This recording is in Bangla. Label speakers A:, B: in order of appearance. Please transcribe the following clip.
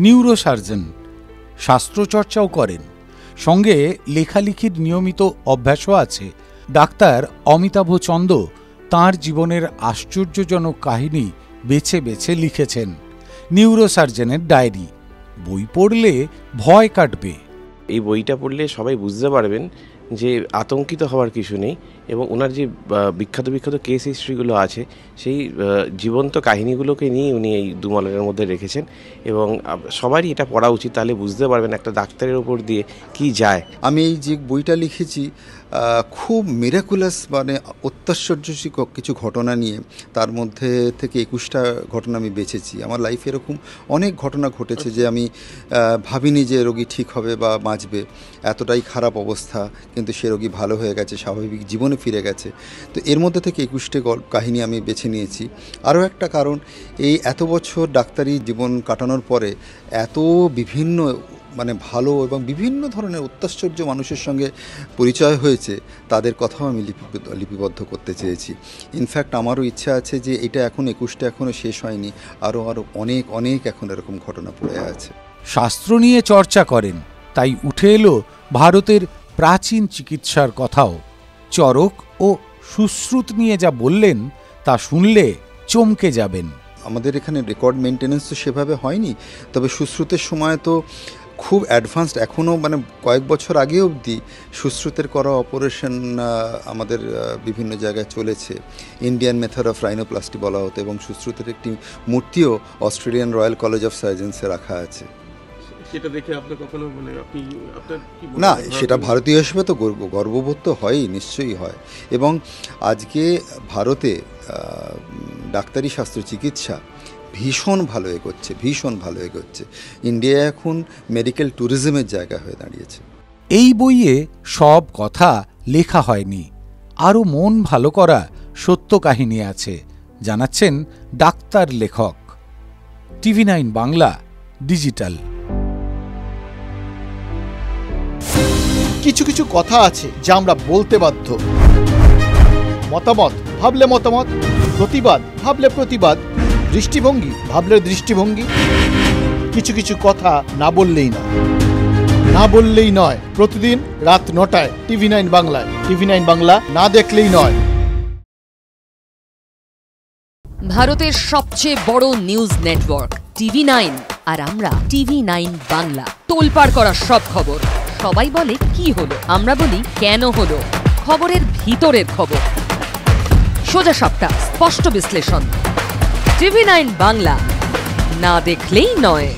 A: নিউরোসার্জন, শাস্ত্রচর্চাও করেন, সঙ্গে লেখালেখির নিয়মিত অভ্যাসও আছে। ডাক্তার অমিতাভ চন্দ তাঁর জীবনের আশ্চর্যজনক কাহিনী বেছে বেছে লিখেছেন নিউরোসার্জনের ডায়েরি। বই পড়লে ভয় কাটবে।
B: এই বইটা পড়লে সবাই বুঝতে পারবেন যে আতঙ্কিত হওয়ার কিছু নেই, এবং ওনার যে বিখ্যাত বিখ্যাত কেস হিস্ট্রিগুলো আছে সেই জীবন্ত কাহিনীগুলোকে নিয়ে উনি এই দুমলের মধ্যে রেখেছেন, এবং সবারই এটা পড়া উচিত। তাহলে বুঝতে পারবেন একটা ডাক্তারের ওপর দিয়ে কি যায়।
C: আমি এই যে বইটা লিখেছি খুব মিরাকুলাস, মানে অত্যাশ্চর্য কিছু ঘটনা নিয়ে, তার মধ্যে থেকে 21টা ঘটনা আমি বেছেছি। আমার লাইফে এরকম অনেক ঘটনা ঘটেছে যে আমি ভাবিনি যে রোগী ঠিক হবে বা বাঁচবে, এতটাই খারাপ অবস্থা, কিন্তু সে রোগী ভালো হয়ে গেছে, স্বাভাবিক জীবনে ফিরে গেছে। তো এর মধ্যে থেকে 21টে কাহিনী আমি বেছে নিয়েছি। আরও একটা কারণ, এই এত বছর ডাক্তারি জীবন কাটানোর পরে এত বিভিন্ন মানে ভালো এবং বিভিন্ন ধরনের অত্যাশ্চর্য মানুষের সঙ্গে পরিচয় হয়েছে, তাদের কথাও আমি লিপিবদ্ধ করতে চেয়েছি। ইনফ্যাক্ট আমারও ইচ্ছা আছে যে এটা এখন 21টা এখনও শেষ হয়নি, আরও অনেক অনেক এখন এরকম ঘটনা পড়ে আছে।
A: শাস্ত্র নিয়ে চর্চা করেন, তাই উঠে এলো ভারতের প্রাচীন চিকিৎসার কথাও। চরক ও সুশ্রুত নিয়ে যা বললেন তা শুনলে চমকে যাবেন।
C: আমাদের এখানে রেকর্ড মেনটেন্যান্স তো সেভাবে হয়নি, তবে সুশ্রুতের সময় তো খুব অ্যাডভান্সড, এখনও মানে কয়েক বছর আগে অবধি সুশ্রুতের করা অপারেশন আমাদের বিভিন্ন জায়গায় চলেছে। ইন্ডিয়ান মেথড অফ রাইনোপ্লাস্টি বলা হতো, এবং সুশ্রুতের একটি মূর্তিও অস্ট্রেলিয়ান রয়্যাল কলেজ অফ সার্জনসে রাখা আছে।
D: সেটা দেখে আপনার কখনো মানে আপনার কি
C: না, সেটা ভারতীয় হিসেবে তো গর্ববোধ তো হয়ই, নিশ্চয়ই হয়। এবং আজকে ভারতে ডাক্তারি শাস্ত্র চিকিৎসা ভীষণ ভালো এগোচ্ছে। ইন্ডিয়া এখন মেডিকেল ট্যুরিজমের জায়গা হয়ে দাঁড়িয়েছে।
A: এই বইয়ে সব কথা লেখা হয়নি, আরও মন ভালো করা সত্য কাহিনী আছে, জানাচ্ছেন ডাক্তার লেখক। TV9 Bangla digital.
E: কিছু কিছু কথা আছে যা আমরা বলতে বাধ্য। মতামত ভাবলে মতামত, প্রতিবাদ ভাবলে প্রতিবাদ, দৃষ্টিভঙ্গি ভাবলে দৃষ্টিভঙ্গি। কিছু কিছু কথা না বললেই নয়। প্রতিদিন রাত 9টায় TV9 বাংলায়। TV9 বাংলা না দেখলেই নয়।
F: ভারতের সবচেয়ে বড় নিউজ নেটওয়ার্ক TV9, আর আমরা TV9 বাংলা। তোলপাড় করা সব খবর। সবাই বলে কি হলো, আমরা বলি কেন হলো। খবরের ভিতরের খবর, সোজা সাপটা, স্পষ্ট বিশ্লেষণ। TV9 বাংলা, না দেখলেই নয়।